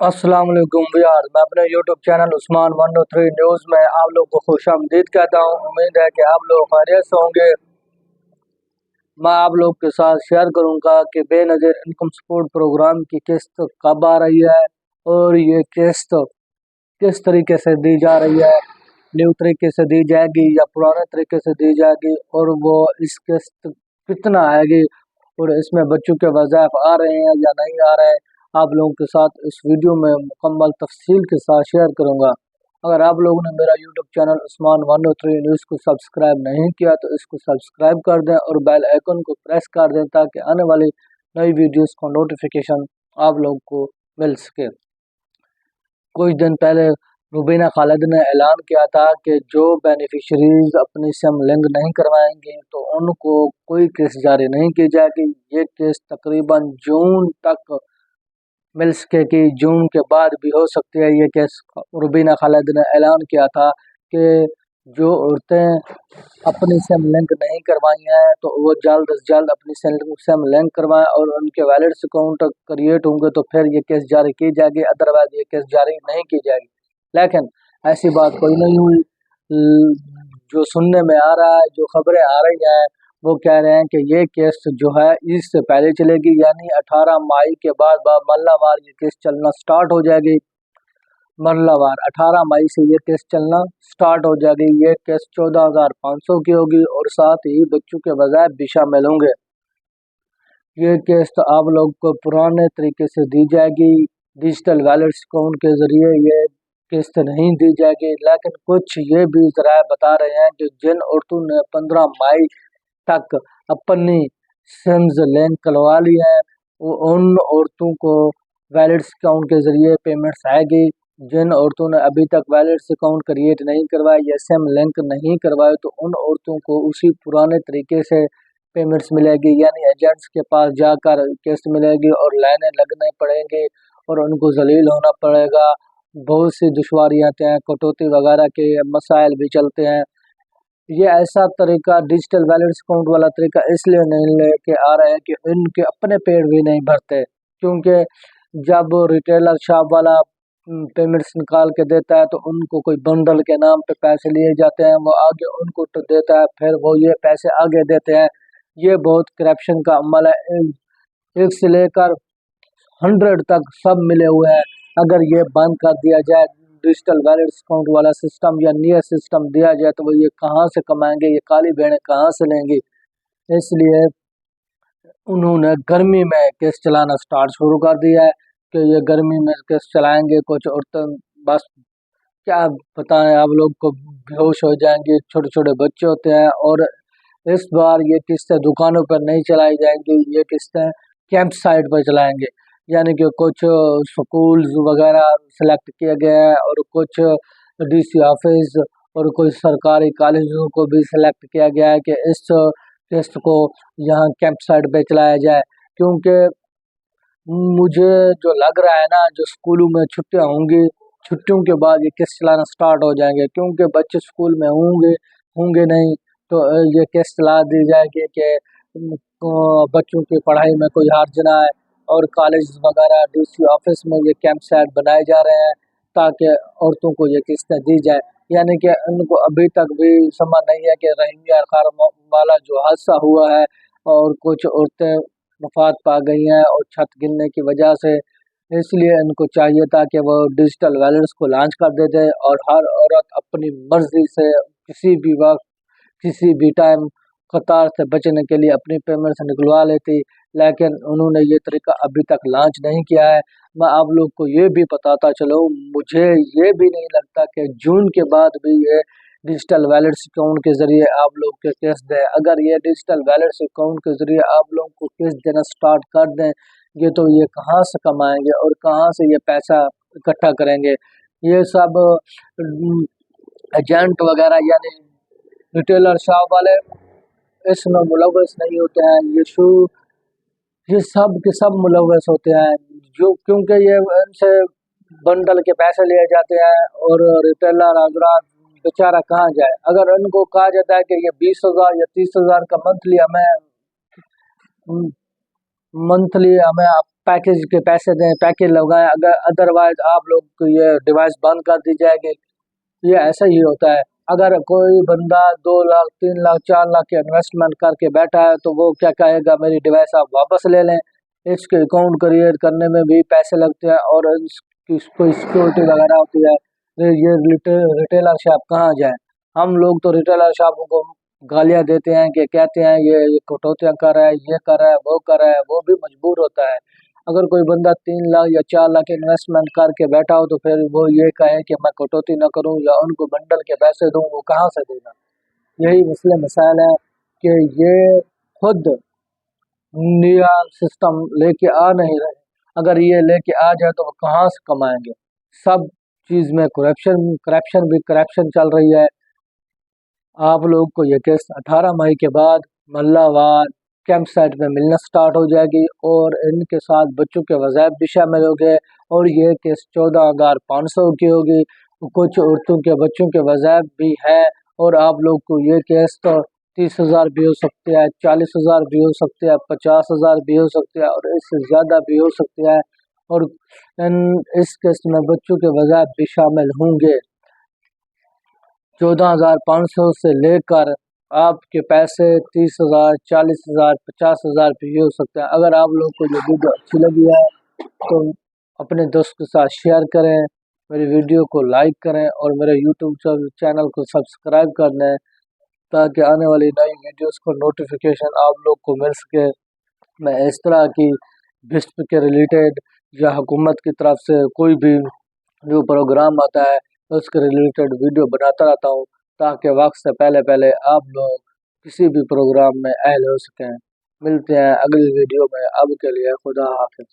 अस्सलाम वालेकुम यार, मैं अपने यूट्यूब चैनल उस्मान 103 न्यूज़ में आप लोग को खुश आमदीद कहता हूँ। उम्मीद है कि आप लोग खैरियत से होंगे। मैं आप लोग के साथ शेयर करूंगा कि बेनज़ीर इनकम सपोर्ट प्रोग्राम की किस्त कब आ रही है और ये किस्त किस तरीके से दी जा रही है। न्यू तरीके से दी जाएगी या पुराने तरीके से दी जाएगी, और वो इस किस्त कितना आएगी, और इसमें बच्चों के वज़ाइफ आ रहे हैं या नहीं आ रहे हैं, आप लोगों के साथ इस वीडियो में मुकम्मल तफसील के साथ शेयर करूंगा। अगर आप लोगों ने मेरा यूट्यूब चैनल उस्मान 103 न्यूज़ को सब्सक्राइब नहीं किया तो इसको सब्सक्राइब कर दें और बेल आइकन को प्रेस कर दें ताकि आने वाली नई वीडियोस का नोटिफिकेशन आप लोगों को मिल सके। कुछ दिन पहले रुबीना खालिद ने ऐलान किया था कि जो बेनिफिशरीज अपनी सिम लिंक नहीं करवाएंगे तो उनको कोई किस्त जारी नहीं की जाएगी। ये किस्त तकरीबन जून तक मिल सकेगी, जून के बाद भी हो सकती है। ये किस्त रुबीना खालिद ने ऐलान किया था कि जो औरतें अपनी सिम लिंक नहीं करवाई हैं तो वो जल्द से जल्द अपनी सिम लिंक करवाएं और उनके वैलिड अकाउंट क्रिएट होंगे तो फिर ये किस्त जारी की जाएगी, अदरवाइज ये किस्त जारी नहीं की जाएगी। लेकिन ऐसी बात कोई नहीं हुई। जो सुनने में आ रहा है, जो खबरें आ रही हैं, वो कह रहे हैं कि ये किस्त जो है ईद से पहले चलेगी, यानी 18 मई के बाद मरलावार ये किस्त चलना स्टार्ट हो जाएगी। मरलावार 18 मई से ये किस्त चलना स्टार्ट हो जाएगी। ये किस्त 14,500 की होगी और साथ ही बच्चों के वज़ाइफ भी शामिल होंगे। ये किस्त आप लोग को पुराने तरीके से दी जाएगी, डिजिटल वैलेट अकाउंट के ज़रिए ये किस्त नहीं दी जाएगी। लेकिन कुछ ये भी ज़राए बता रहे हैं कि जिन औरतों ने 15 मई तक अपनी सिम्स लिंक करवा ली है, वो उन औरतों को वैलिड अकाउंट के ज़रिए पेमेंट्स आएगी। जिन औरतों ने अभी तक वैलिड अकाउंट क्रिएट नहीं करवाया या सिम लिंक नहीं करवाए तो उन औरतों को उसी पुराने तरीके से पेमेंट्स मिलेगी, यानी एजेंट्स के पास जाकर किस्त मिलेगी और लाइनें लगने पड़ेंगे और उनको जलील होना पड़ेगा। बहुत सी दुश्वारियाँ आते हैं, कटौती वगैरह के मसाइल भी चलते हैं। ये ऐसा तरीका डिजिटल वैलेट अकाउंट वाला तरीका इसलिए नहीं लेके आ रहे हैं कि इनके अपने पेड़ भी नहीं भरते, क्योंकि जब रिटेलर शॉप वाला पेमेंट्स निकाल के देता है तो उनको कोई बंडल के नाम पे पैसे लिए जाते हैं, वो आगे उनको तो देता है, फिर वो ये पैसे आगे देते हैं। ये बहुत करप्शन का अमल है। एक से लेकर 100 तक सब मिले हुए हैं। अगर ये बंद कर दिया जाए, डिजिटल वैलेट अकाउंट वाला सिस्टम या नया सिस्टम दिया जाए तो वो ये कहाँ से कमाएंगे, ये काली भेड़ें कहाँ से लेंगी। इसलिए उन्होंने गर्मी में किस्त चलाना स्टार्ट शुरू कर दिया है कि ये गर्मी में किस्त चलाएंगे। कुछ औरतें बस क्या बताएं, आप लोग को बेहोश हो जाएंगे, छोटे छोटे बच्चे होते हैं। और इस बार ये किस्तें दुकानों पर नहीं चलाई जाएंगी, ये किस्तें कैंप साइट पर चलाएंगे, यानी कि कुछ स्कूल्स वगैरह सेलेक्ट किया गया है और कुछ डीसी ऑफिस और कुछ सरकारी कॉलेजों को भी सेलेक्ट किया गया है कि इस किस्त को यहाँ कैंप साइट पे चलाया जाए। क्योंकि मुझे जो लग रहा है ना, जो स्कूलों में छुट्टियाँ होंगी, छुट्टियों के बाद ये किस्त चलाना स्टार्ट हो जाएंगे, क्योंकि बच्चे स्कूल में होंगे होंगे नहीं तो ये किस्त चला दी जाएगी कि बच्चों की पढ़ाई में कोई हर्ज ना आए। और कॉलेज वगैरह डीसी ऑफिस में ये कैंप साइट बनाए जा रहे हैं ताकि औरतों को ये किस्तें दी जाए। यानी कि उनको अभी तक भी समझ नहीं है कि रहीम यार खार वाला जो हादसा हुआ है और कुछ औरतें वफात पा गई हैं और छत गिरने की वजह से, इसलिए इनको चाहिए था कि वो डिजिटल वैलेट्स को लॉन्च कर देते और हर औरत अपनी मर्जी से किसी भी वक्त किसी भी टाइम कतार से बचने के लिए अपनी पेमेंट से निकलवा लेती। लेकिन उन्होंने ये तरीका अभी तक लॉन्च नहीं किया है। मैं आप लोग को ये भी बताता चलूँ, मुझे ये भी नहीं लगता कि जून के बाद भी ये डिजिटल वैलेट्स अकाउंट के ज़रिए आप लोग के किस्त दें। अगर ये डिजिटल वैलेट्स अकाउंट के ज़रिए आप लोग को किस्त देना स्टार्ट कर दें, ये तो ये कहाँ से कमाएंगे और कहाँ से ये पैसा इकट्ठा करेंगे। ये सब एजेंट वगैरह यानी रिटेलर शॉप वाले इसमें मुलव्वस नहीं होते हैं। ये सब के सब मुलव्वस होते हैं, जो क्योंकि ये इनसे बंडल के पैसे लिए जाते हैं और रिटेलर हजरात बेचारा कहाँ जाए। अगर उनको कहा जाता है कि ये 20,000 या 30,000 का मंथली हमें आप पैकेज के पैसे दें, पैकेज लगाएं, अगर अदरवाइज आप लोग को ये डिवाइस बंद कर दी जाएगी। ये ऐसा ही होता है। अगर कोई बंदा 2 लाख 3 लाख 4 लाख के इन्वेस्टमेंट करके बैठा है तो वो क्या कहेगा, मेरी डिवाइस आप वापस ले लें। इसके अकाउंट क्रिएट करने में भी पैसे लगते हैं और इसकी कोई सिक्योरिटी वगैरह होती है। ये रिटेलर शॉप कहाँ जाए। हम लोग तो रिटेलर शॉपों को गालियाँ देते हैं कि कहते हैं ये कटौतियाँ कर रहा है, ये कर रहा है, वो कर रहा है, वो भी मजबूर होता है। अगर कोई बंदा 3 लाख या 4 लाख इन्वेस्टमेंट करके बैठा हो तो फिर वो ये कहे कि मैं कटौती न करूं या उनको बंडल के पैसे दूं, वो कहाँ से देगा। यही मसले मसाइल है कि ये खुद नया सिस्टम लेके आ नहीं रहे। अगर ये लेके आ जाए तो वो कहाँ से कमाएंगे। सब चीज़ में करप्शन चल रही है। आप लोग को ये केस 18 मई के बाद मल्लावार कैंप साइट में मिलना स्टार्ट हो जाएगी और इनके साथ बच्चों के वज़ाइफ भी शामिल हो गए और ये केस 14,500 की होगी। कुछ औरतों के बच्चों के वज़ाइफ भी है और आप लोग को ये केस तो 30,000 भी हो सकते हैं, 40,000 भी हो सकते हैं, 50,000 भी हो सकते हैं और इससे ज़्यादा भी हो सकते हैं। और इस केस में बच्चों के वज़ाइफ भी शामिल होंगे। 14,500 से लेकर आपके पैसे 30,000, 40,000, 50,000 भी हो सकते हैं। अगर आप लोग को ये वीडियो अच्छी लगी है तो अपने दोस्त के साथ शेयर करें, मेरी वीडियो को लाइक करें और मेरे यूट्यूब चैनल को सब्सक्राइब कर लें ताकि आने वाली नई वीडियोस को नोटिफिकेशन आप लोग को मिल सके। मैं इस तरह की विश्व के रिलेटेड या हुकूमत की तरफ से कोई भी जो प्रोग्राम आता है उसके रिलेटेड वीडियो बनाता रहता हूँ ताकि वक्त से पहले आप लोग किसी भी प्रोग्राम में अहल हो सकें। मिलते हैं अगली वीडियो में, अब के लिए खुदा हाफिज।